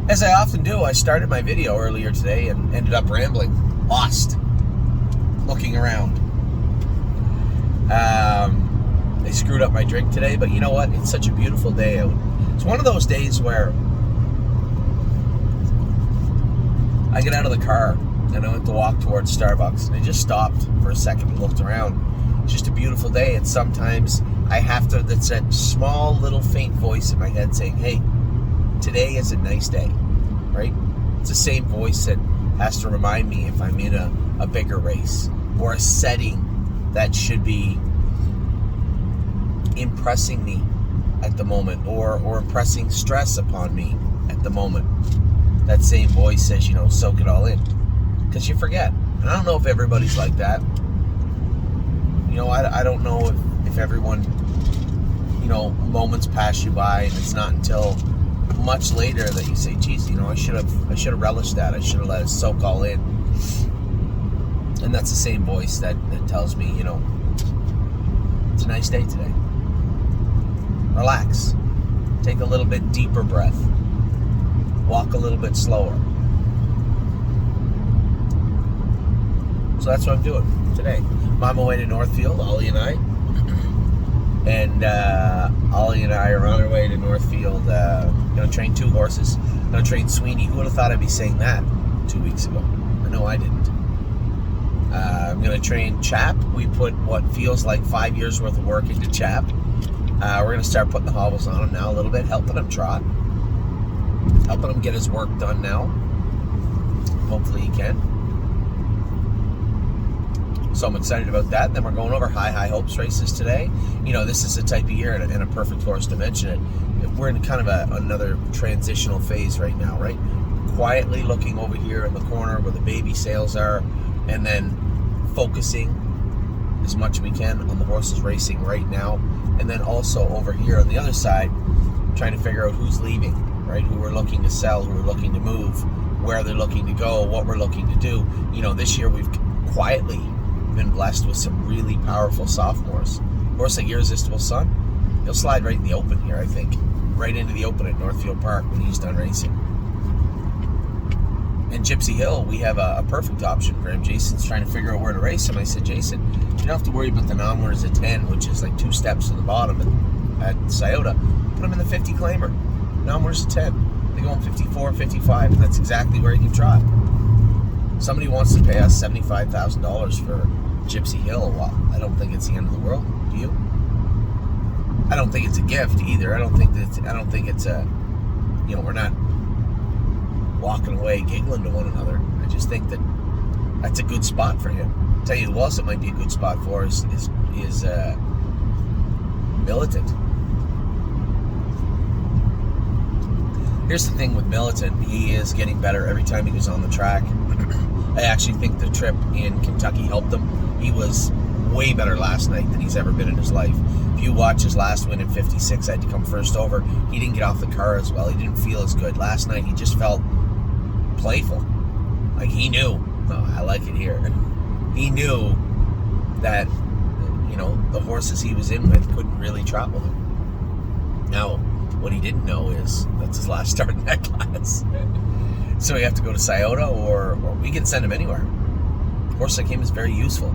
As I often do, I started my video earlier today and ended up rambling, lost, looking around. I screwed up my drink today, but you know what? It's such a beautiful day out. It's one of those days where I get out of the car and I went to walk towards Starbucks and I just stopped for a second and looked around. It's just a beautiful day, and sometimes I have to, that's that small little faint voice in my head saying, hey, today is a nice day, right? It's the same voice that has to remind me if I'm in a bigger race or a setting that should be impressing me at the moment or impressing stress upon me at the moment. That same voice says, soak it all in. Because you forget. And I don't know if everybody's like that. I don't know if everyone, moments pass you by and it's not until much later that you say, geez, I should have relished that. I should have let it soak all in. And that's the same voice that tells me, it's a nice day today. Relax. Take a little bit deeper breath. Walk a little bit slower. So that's what I'm doing today. I'm on my way to Northfield, Ollie and I. And Ollie and I are on our way to Northfield. Going to train 2 horses. Going to train Sweeney. Who would have thought I'd be saying that 2 weeks ago? I know I didn't. I'm going to train Chap. We put what feels like 5 years worth of work into Chap. We're going to start putting the hobbles on him now a little bit, helping him trot. Helping him get his work done now. Hopefully he can. So I'm excited about that. Then we're going over High Hopes races today. This is the type of year, and a perfect horse to mention it. We're in kind of another transitional phase right now, right? Quietly looking over here in the corner where the baby sales are, and then focusing as much as we can on the horses racing right now. And then also over here on the other side, trying to figure out who's leaving, right? Who we're looking to sell, who we're looking to move, where they're looking to go, what we're looking to do. This year we've quietly been blessed with some really powerful sophomores. A horse like Irresistible Sun, he'll slide right in the open here, I think. Right into the open at Northfield Park when he's done racing. And Gypsy Hill, we have a perfect option for him. Jason's trying to figure out where to race him. I said, Jason, you don't have to worry about the non-winners at 10, which is like 2 steps to the bottom at Scioto. Put him in the 50 claimer. Non-winners at 10. They go in 54, 55, and that's exactly where he can trot. Somebody wants to pay us $75,000 for Gypsy Hill. Well, I don't think it's the end of the world. Do you? I don't think it's a gift either. I don't think it's a, we're not walking away giggling to one another. I just think that's a good spot for him. I'll tell you who else it might be a good spot for is Militant. Here's the thing with Militant. He is getting better every time he goes on the track. I actually think the trip in Kentucky helped him. He was way better last night than he's ever been in his life. If you watch his last win in 56, I had to come first over. He didn't get off the car as well. He didn't feel as good. Last night, he just felt playful. Like he knew, I like it here. He knew that, the horses he was in with couldn't really trot with him. Now, what he didn't know is that's his last start in that class. So we have to go to Scioto, or we can send him anywhere. A horse like him is very useful.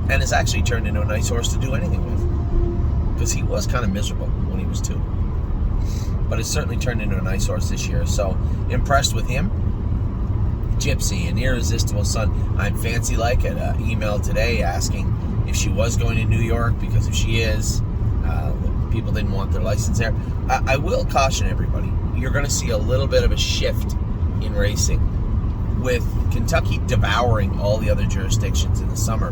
And it's actually turned into a nice horse to do anything with. Because he was kind of miserable when he was 2. But it's certainly turned into a nice horse this year. So, impressed with him. Gypsy, an Irresistible Sun. I'm fancy like an email today asking if she was going to New York, because if she is, people didn't want their license there. I will caution everybody. You're going to see a little bit of a shift in racing with Kentucky devouring all the other jurisdictions in the summer.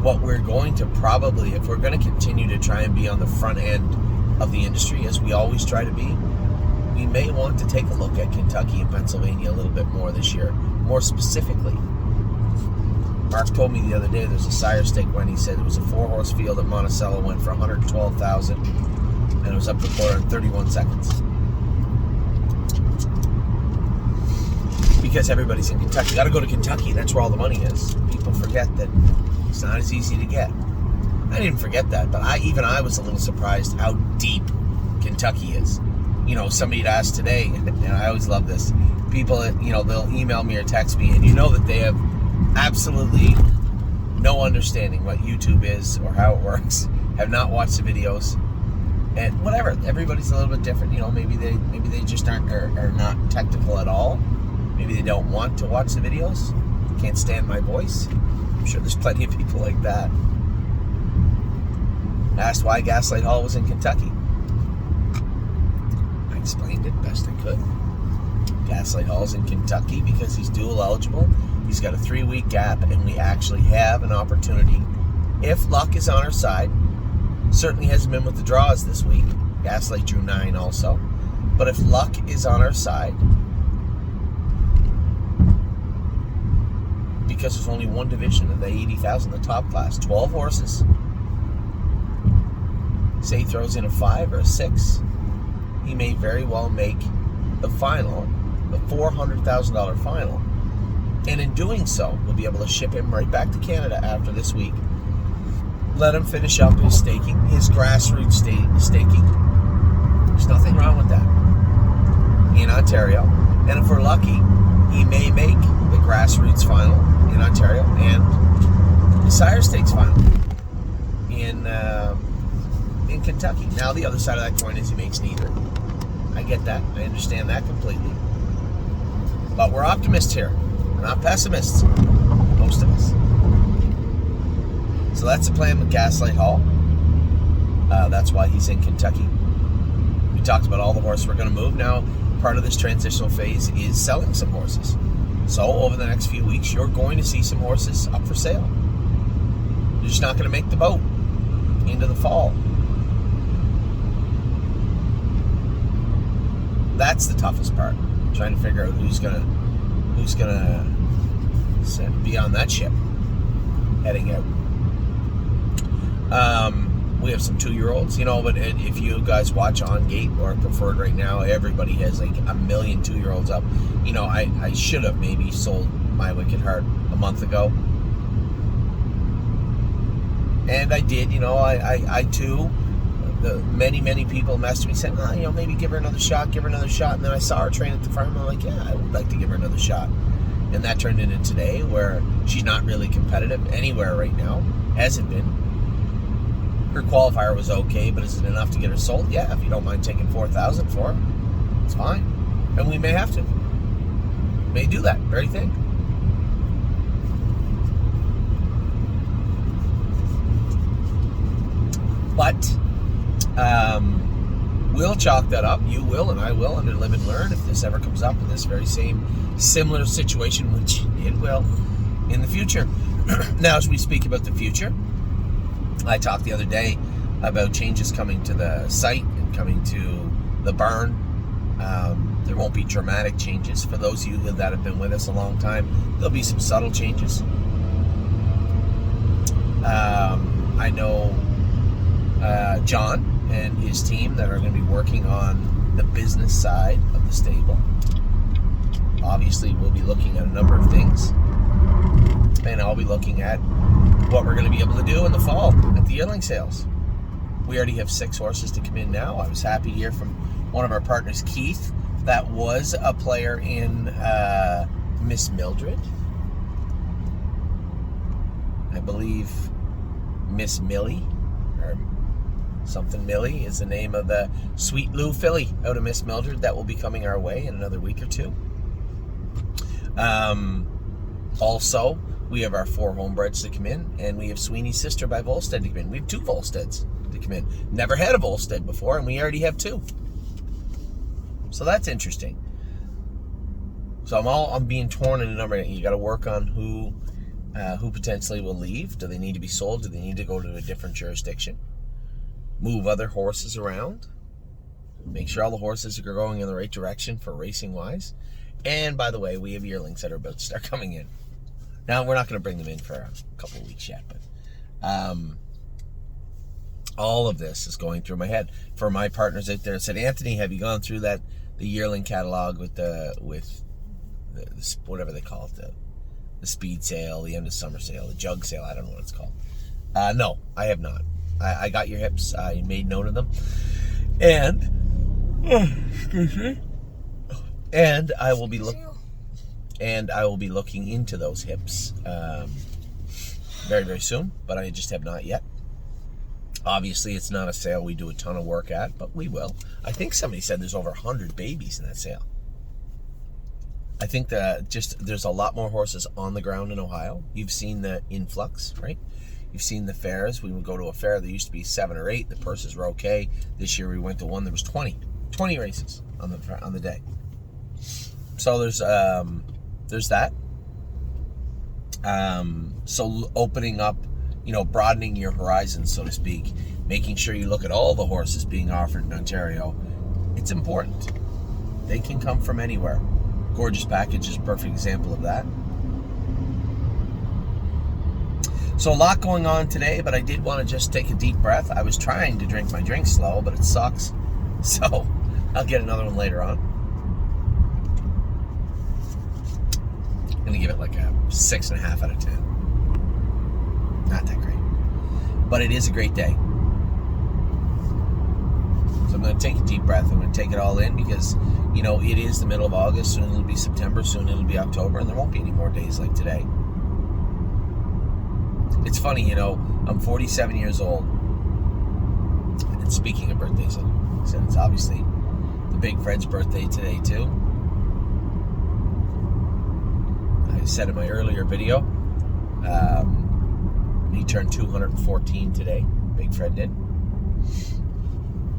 What we're going to probably, if we're going to continue to try and be on the front end of the industry, as we always try to be, we may want to take a look at Kentucky and Pennsylvania a little bit more this year, more specifically. Mark told me the other day there's a sire stake when he said it was a 4-horse field at Monticello, went for $112,000, and it was up the quarter in 31 seconds. Because everybody's in Kentucky. You got to go to Kentucky. That's where all the money is. People forget that it's not as easy to get. I didn't forget that, but I was a little surprised how deep Kentucky is. somebody had asked today, and I always love this. People, they'll email me or text me, and that they have absolutely no understanding what YouTube is or how it works, have not watched the videos, and whatever. Everybody's a little bit different. Maybe they just aren't are not technical at all. Maybe they don't want to watch the videos, can't stand my voice. I'm sure there's plenty of people like that. Asked why Gaslight Hall was in Kentucky. I explained it best I could. Gaslight Hall's in Kentucky because he's dual eligible. He's got a 3-week gap, and we actually have an opportunity, if luck is on our side. Certainly hasn't been with the draws this week. Gaslight drew 9 also. But if luck is on our side, because there's only one division of the 80,000, the top class, 12 horses. Say he throws in a 5 or a 6, he may very well make the final, the $400,000 final. And in doing so, we'll be able to ship him right back to Canada after this week. Let him finish up his staking, his grassroots staking. There's nothing wrong with that in Ontario. And if we're lucky, he may make the grassroots final in Ontario and the Sire Stakes final in Kentucky. Now the other side of that coin is he makes neither. I get that. I understand that completely. But we're optimists here. We're not pessimists. Most of us. So that's the plan with Gaslight Hall. That's why he's in Kentucky. We talked about all the horses we're going to move. Now, part of this transitional phase is selling some horses. So over the next few weeks, you're going to see some horses up for sale. You're just not going to make the boat into the fall. That's the toughest part. Trying to figure out who's gonna be on that ship heading out. We have some 2-year-olds, but if you guys watch On Gate or Preferred right now, everybody has like a million 2-year-olds up. I should have maybe sold My Wicked Heart a month ago. And I did, I too. Many people messaged me saying, maybe give her another shot. And then I saw her train at the farm. I'm like, yeah, I would like to give her another shot. And that turned into today, where she's not really competitive anywhere right now. Hasn't been. Her qualifier was okay, but is it enough to get her sold? Yeah, if you don't mind taking $4,000 for her, it's fine. And we may have to. May do that very thing. But we'll chalk that up. You will, and I will, under Live and Learn, if this ever comes up in this very similar situation, which it will in the future. Now, as we speak about the future, I talked the other day about changes coming to the site and coming to the barn. There won't be dramatic changes. For those of you that have been with us a long time, there'll be some subtle changes. I know John and his team that are going to be working on the business side of the stable. Obviously, we'll be looking at a number of things. And I'll be looking at what we're going to be able to do in the fall at the yearling sales. We already have 6 horses to come in now. I was happy to hear from one of our partners, Keith, that was a player in Miss Mildred. I believe Miss Millie, or something Millie, is the name of the Sweet Lou filly out of Miss Mildred that will be coming our way in another week or two. Also, we have our 4 homebreds to come in, and we have Sweeney's Sister by Volstead to come in. We have 2 Volsteads to come in. Never had a Volstead before, and we already have 2. So that's interesting. So I'm being torn in a number. You got to work on who potentially will leave. Do they need to be sold? Do they need to go to a different jurisdiction? Move other horses around. Make sure all the horses are going in the right direction for racing wise. And by the way, we have yearlings that are about to start coming in. Now, we're not going to bring them in for a couple of weeks yet, but all of this is going through my head. For my partners out there, I said, Anthony, have you gone through the yearling catalog with the whatever they call it, the speed sale, the end of summer sale, the jug sale, I don't know what it's called. No, I have not. I got your hips. I made note of them. And Excuse me. And I will be looking into those hips very, very soon, but I just have not yet. Obviously, it's not a sale we do a ton of work at, but we will. I think somebody said there's over 100 babies in that sale. I think that there's a lot more horses on the ground in Ohio. You've seen the influx, right? You've seen the fairs. We would go to a fair. There used to be 7 or 8. The purses were okay. This year we went to one. There was 20 races on the day. So there's that. So opening up, broadening your horizons, so to speak, making sure you look at all the horses being offered in Ontario. It's important. They can come from anywhere. Gorgeous Package is a perfect example of that. So a lot going on today, but I did want to just take a deep breath. I was trying to drink my drink slow, but it sucks. So I'll get another one later on. I'm going to give it like a 6.5 out of 10. Not that great. But it is a great day. So I'm going to take a deep breath. I'm going to take it all in because, it is the middle of August. Soon it'll be September. Soon it'll be October. And there won't be any more days like today. It's funny, I'm 47 years old. And speaking of birthdays, it's obviously the big Fred's birthday today, too. I said in my earlier video, he turned 214 today. Big Fred did.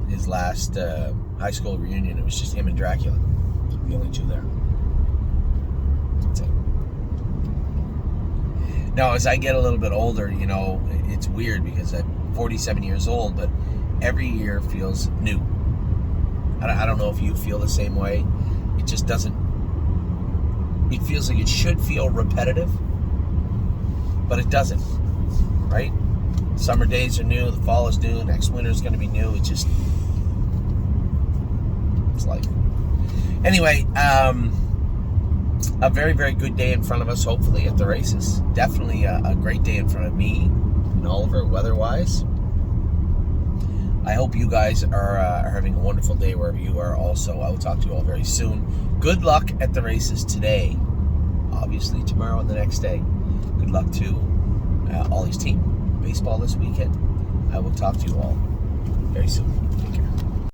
His last high school reunion, it was just him and Dracula. The only two there. That's it. Now, as I get a little bit older, it's weird because I'm 47 years old, but every year feels new. I don't know if you feel the same way. It just doesn't. It feels like it should feel repetitive, but it doesn't, right? Summer days are new, the fall is new, next winter is going to be new. It's life. Anyway, a very, very good day in front of us, hopefully, at the races. Definitely a great day in front of me and Oliver, weather-wise. I hope you guys are having a wonderful day wherever you are also. I will talk to you all very soon. Good luck at the races today. Obviously, tomorrow and the next day. Good luck to Ollie's team. Baseball this weekend. I will talk to you all very soon.